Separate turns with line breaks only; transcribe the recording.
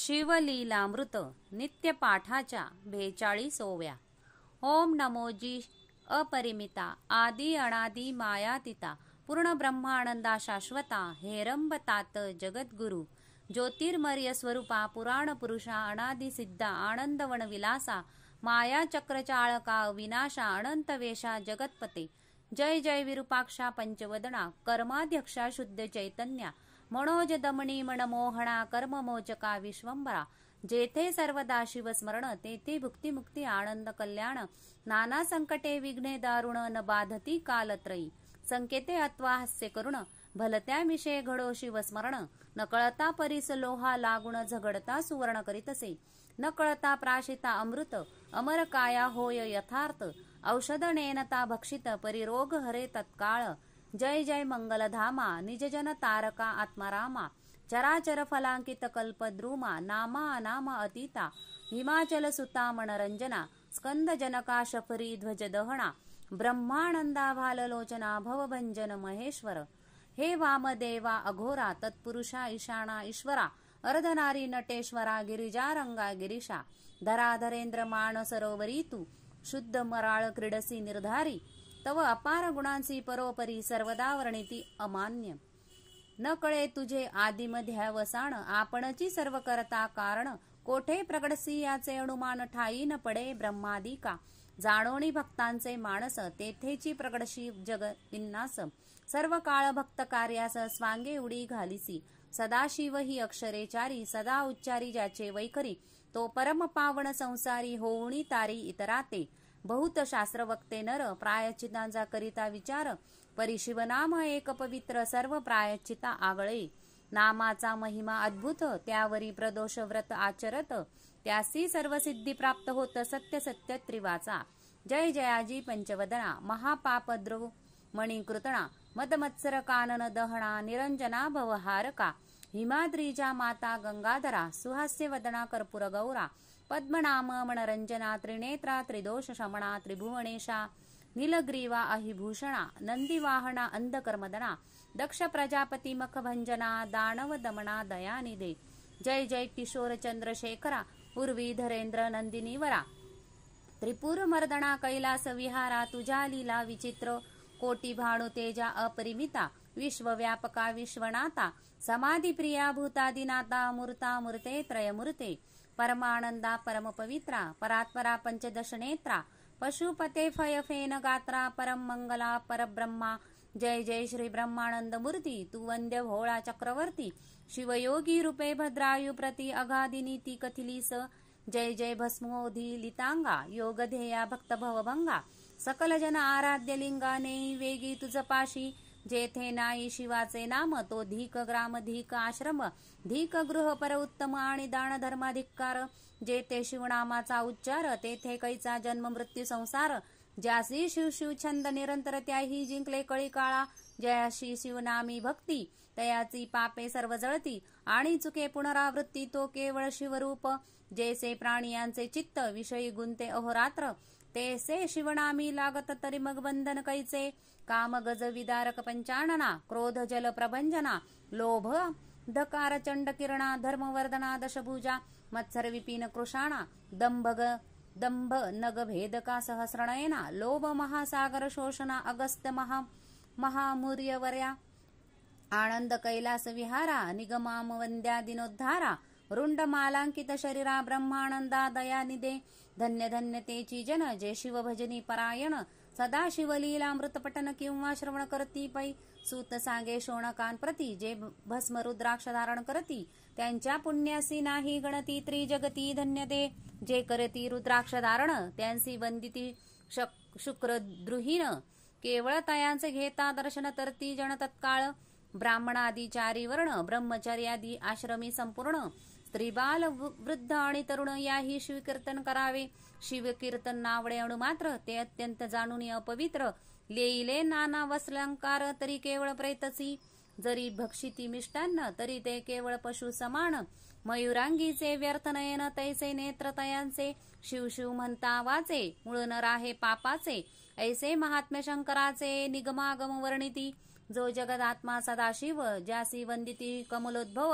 शिवलीलामृत नित्य पाठाच्या 42व्या। ओम नमोजी अपरिमिता आदि अनादि मायातीता पूर्ण ब्रह्मानंदा शाश्वता हेरंबतात जगद्गुरु ज्योतिर्मय स्वरूपा पुराण पुरुषा अनादि सिद्धा आनंदवन विलासा माया चक्रचाळका विनाशा अनंत वेशा जगतपते जय जय विरूपाक्षा पंचवदना कर्माध्यक्षा शुद्ध चैतन्या मनोज दमनी मनमोहणा कर्ममोचका विश्वंभरा जेथे सर्वदा शिवस्मरण तेथे भुक्ती मुक्ती आनंद कल्याण नाना संकटे विघ्ने दारुण न बाधती कालत्रयी संकेते अत्वा हास्य करुण भलत्या मिशे घडो शिवस्मरण न कळता परीस लोहा लागुण झगडता सुवर्ण करीतसे न कळता प्राशिता अमृत अमर काया होय यथार्थ औषध नेनता भक्षित परिरोग हरे तत्काळ जय जय मंगलधामा निजजन तारका आत्मारामा चराचर फलांकित कल्पद्रुमा नामा अनामा अतीता हिमाचल सुता मनरंजना स्कंद जनका शफरी ध्वज दहना ब्रह्मानंदा भाललोचना भवभंजन महेश्वर हे वामदेवा अघोरा तत्पुरुषा ईशाना ईश्वरा अर्धनारी नटेश्वरा गिरिजा रंगा गिरीशा धराधरेंद्र मान सरोवरी तू शुद्ध मराळ क्रीडसी निर्धारी तव अपार गुणांची परोपरी सर्वदा वर्णिती अमान्य न कळे तुझे आदिमध्यावसाण आपणची सर्व करता कारण कोठे प्रगडसी याचे अनुमान ठाई न पडे ब्रह्मादिका जाणोनी भक्तांचे मानस तेथेची प्रगडशी जग विन्नास सर्व काळ भक्त कार्यास स्वांगे उडी घालिसी सदाशिव ही अक्षरेचारी सदा उच्चारी ज्याचे वैखरी तो परम पावन संसारी होऊनी तारी इतराते बहुत शास्त्र वक्ते नर प्रायश्चितांचा करिता विचार परिशिवनाम एक पवित्र सर्व प्रायश्चिता आगळे नामाचा महिमा अद्भुत त्यावरी प्रदोष व्रत आचरत त्यासी सर्व सिद्धी प्राप्त होत सत्य सत्य त्रिवाचा जय जयाजी पंचवदना महापापद्रो मणिकृतना मदमत्सर कानन दहना निरंजना भवहारका हिमाद्रीजा माता गंगाधरा सुहास्य वदना कर्पूर गौरा पद्मनाम मनरंजना त्रिनेत्रा त्रिदोष शमना त्रिभुवनेशा नीलग्रीवा अहिभूषणा नंदीवाहना अंधकर्मदना दक्ष प्रजापती मखभंजना दानव दमना दयानिधे जय जय किशोर चंद्रशेखरा उर्वी धरेंद्र नंदिनीवरा त्रिपुर मर्दना कैलास विहारा तुझा लीला विचित्र कोटी भाणु तेजा अपरिमिता विश्वव्यापका विश्वनाथा समाधी प्रिया भूतादिनाथा मूर्ता मूर्ते त्रयमूर्ते परमानंदा परम पवित्रा परात्परा पंचदश नेत्रा पशुपते फय फेन गात्रा परम मंगला परब्रह्मा जय जय श्री ब्रह्मानंद मूर्ती तू वंद्य भोळा चक्रवर्ती शिवयोगी रूपे भद्रायु प्रति अगाधिनीती कथिलीस जय जय भस्मोधी लितांगा योगधेया भक्त भवभंगा सकल जन आराध्य लिंगाने वेगी तुझ पाशी जेथे नाही शिवाचे नाम तो धीक ग्राम धीक आश्रम धीक गृह पर उत्तम आणि दान धर्माधिकार जेथे शिवनामाचा उच्चार तेथे कैचा जन्म मृत्यू संसार ज्यासी शिव शिव छंद निरंतर त्याही जिंकले कळी काळा जयाशी शिवनामी भक्ती तयाची पापे सर्व जळती आणि चुके पुनरावृत्ती तो केवळ शिवरूप जैसे प्राणियांचे चित्त विषयी गुंते अहोरात्र तेसे शिवनामी लागत तरी मग बंधन कैचे काम गज विदारक पंचानना क्रोध जल प्रभंजना लोभ धकार चंड किरणा धर्मवर्धना दशभुजा मत्सर विपिन कृषाणा दंभ नग भेदका सहस्रणयना लोभ महासागर शोषणा अगस्त्य महामूर्यवर्या आनंद कैलास विहारा निगमाम वंद्या दिनोद्धारा रुंड मालांकित शरीरा ब्रह्मानंदा दयानिदे धन्य धन्य तेची जन जे शिव भजनी परायण सदा शिवलीलामृत पठन किंवा श्रवण करती पै सूत सांगे शोणकान प्रती जे भस्म रुद्राक्ष धारण करती त्यांच्या पुण्यासी नाही गणती त्रिजगती धन्य दे जे करती रुद्राक्ष धारण त्यांसी वंदिती शुक्र द्रुहीन केवळ तयांचे घेता दर्शन तरती जन तत्काळ ब्राह्मणादी चारी वर्ण ब्रह्मचर्यादी आश्रमी संपूर्ण स्त्रीबाल वृद्ध आणि तरुण याही शिवकीर्तन करावे शिवकीर्तन नावडे अणु मात्र ते अत्यंत जाणून अपवित्र लेईले नाना वस्लंकार तरी केवळ प्रेतसी जरी भक्षिती मिष्टान्न तरी ते केवळ पशु समान मयुरांगीचे व्यर्थ नयन तैसे नेत्र तयांचे शिव शिव म्हणता वाचे मूळ न राहे पापाचे ऐसे महात्म्य शंकराचे निगमागम वर्णिती जो जगदात्मा सदाशिव ज्यासी वंदिती कमलोद्भव